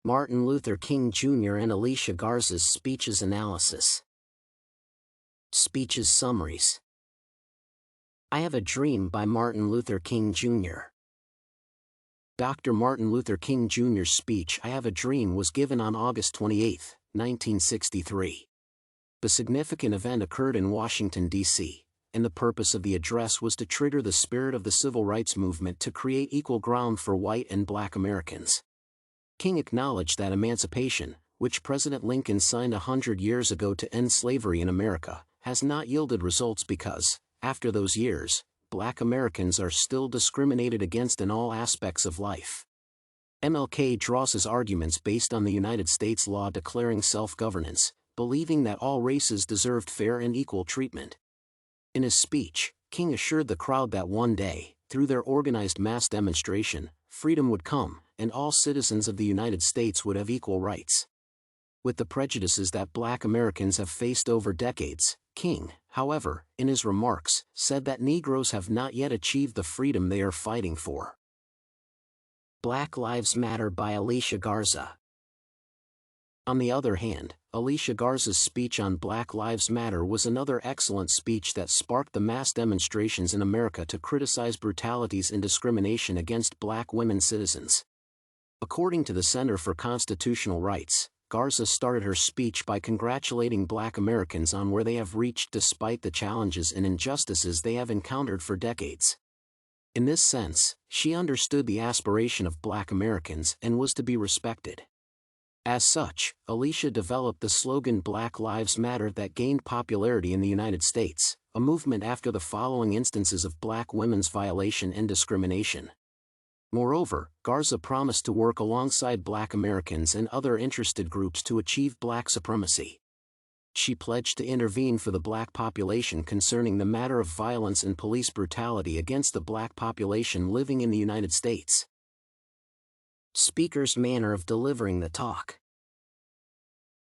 Martin Luther King Jr. and Alicia Garza's speeches analysis. Speeches summaries. I Have a Dream by Martin Luther King Jr. Dr. Martin Luther King Jr.'s speech I Have a Dream was given on August 28, 1963. The significant event occurred in Washington, D.C., and the purpose of the address was to trigger the spirit of the civil rights movement to create equal ground for white and black Americans. King acknowledged that emancipation, which President Lincoln signed 100 years ago to end slavery in America, has not yielded results because, after those years, black Americans are still discriminated against in all aspects of life. MLK draws his arguments based on the United States law declaring self-governance, believing that all races deserved fair and equal treatment. In his speech, King assured the crowd that one day, through their organized mass demonstration, freedom would come, and all citizens of the United States would have equal rights. With the prejudices that black Americans have faced over decades, King, however, in his remarks, said that Negroes have not yet achieved the freedom they are fighting for. Black Lives Matter by Alicia Garza. On the other hand, Alicia Garza's speech on Black Lives Matter was another excellent speech that sparked the mass demonstrations in America to criticize brutalities and discrimination against black women citizens. According to the Center for Constitutional Rights, Garza started her speech by congratulating black Americans on where they have reached despite the challenges and injustices they have encountered for decades. In this sense, she understood the aspiration of black Americans and was to be respected. As such, Alicia developed the slogan Black Lives Matter that gained popularity in the United States, a movement after the following instances of black women's violation and discrimination. Moreover, Garza promised to work alongside black Americans and other interested groups to achieve black supremacy. She pledged to intervene for the black population concerning the matter of violence and police brutality against the black population living in the United States. Speaker's manner of delivering the talk.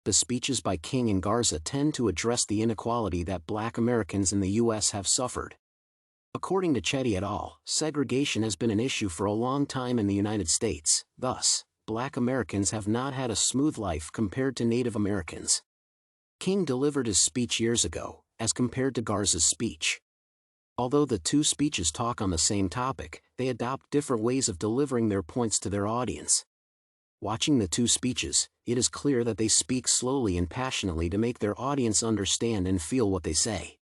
The speeches by King and Garza tend to address the inequality that black Americans in the U.S. have suffered. According to Chetty et al., segregation has been an issue for a long time in the United States, thus, black Americans have not had a smooth life compared to Native Americans. King delivered his speech years ago, as compared to Garza's speech. Although the two speeches talk on the same topic, they adopt different ways of delivering their points to their audience. Watching the two speeches, it is clear that they speak slowly and passionately to make their audience understand and feel what they say.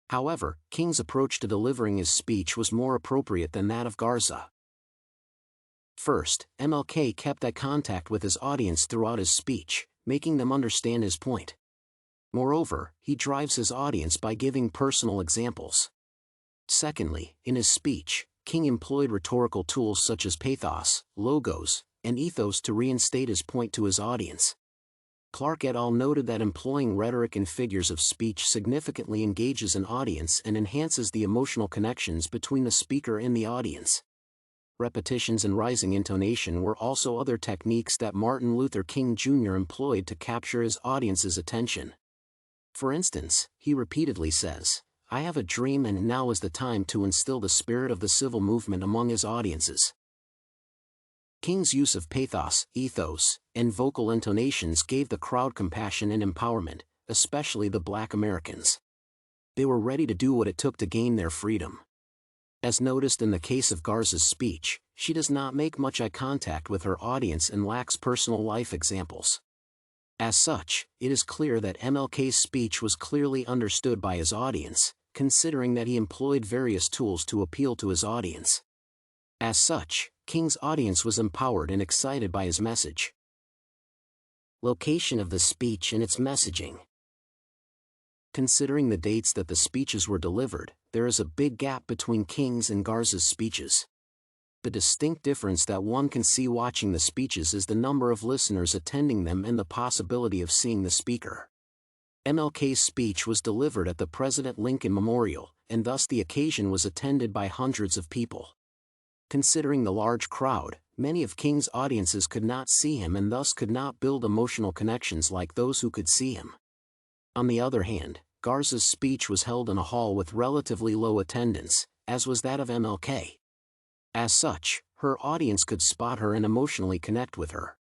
However, King's approach to delivering his speech was more appropriate than that of Garza. First, MLK kept eye contact with his audience throughout his speech, making them understand his point. Moreover, he drives his audience by giving personal examples. Secondly, in his speech, King employed rhetorical tools such as pathos, logos, and ethos to reinstate his point to his audience. Clarke et al. Noted that employing rhetoric and figures of speech significantly engages an audience and enhances the emotional connections between the speaker and the audience. Repetitions and rising intonation were also other techniques that Martin Luther King Jr. employed to capture his audience's attention. For instance, he repeatedly says, "I have a dream and now is the time," to instill the spirit of the civil movement among his audiences. King's use of pathos, ethos, and vocal intonations gave the crowd compassion and empowerment, especially the black Americans. They were ready to do what it took to gain their freedom. As noticed in the case of Garza's speech, she does not make much eye contact with her audience and lacks personal life examples. As such, it is clear that MLK's speech was clearly understood by his audience, considering that he employed various tools to appeal to his audience. As such, King's audience was empowered and excited by his message. Location of the speech and its messaging. Considering the dates that the speeches were delivered, there is a big gap between King's and Garza's speeches. The distinct difference that one can see watching the speeches is the number of listeners attending them and the possibility of seeing the speaker. MLK's speech was delivered at the President Lincoln Memorial, and thus the occasion was attended by hundreds of people. Considering the large crowd, many of King's audiences could not see him and thus could not build emotional connections like those who could see him. On the other hand, Garza's speech was held in a hall with relatively low attendance, as was that of MLK. As such, her audience could spot her and emotionally connect with her.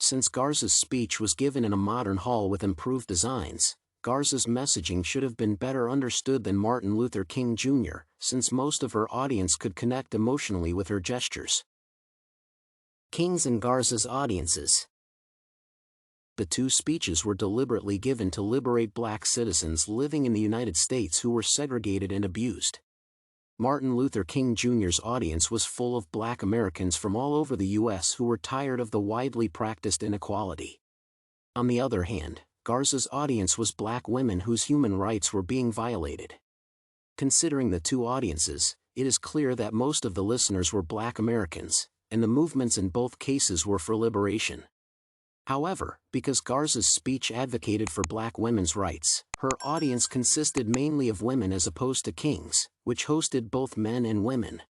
Since Garza's speech was given in a modern hall with improved designs, Garza's messaging should have been better understood than Martin Luther King Jr., since most of her audience could connect emotionally with her gestures. King's and Garza's audiences. The two speeches were deliberately given to liberate black citizens living in the United States who were segregated and abused. Martin Luther King Jr.'s audience was full of black Americans from all over the U.S. who were tired of the widely practiced inequality. On the other hand, Garza's audience was black women whose human rights were being violated. Considering the two audiences, it is clear that most of the listeners were black Americans, and the movements in both cases were for liberation. However, because Garza's speech advocated for black women's rights, her audience consisted mainly of women as opposed to King's, which hosted both men and women.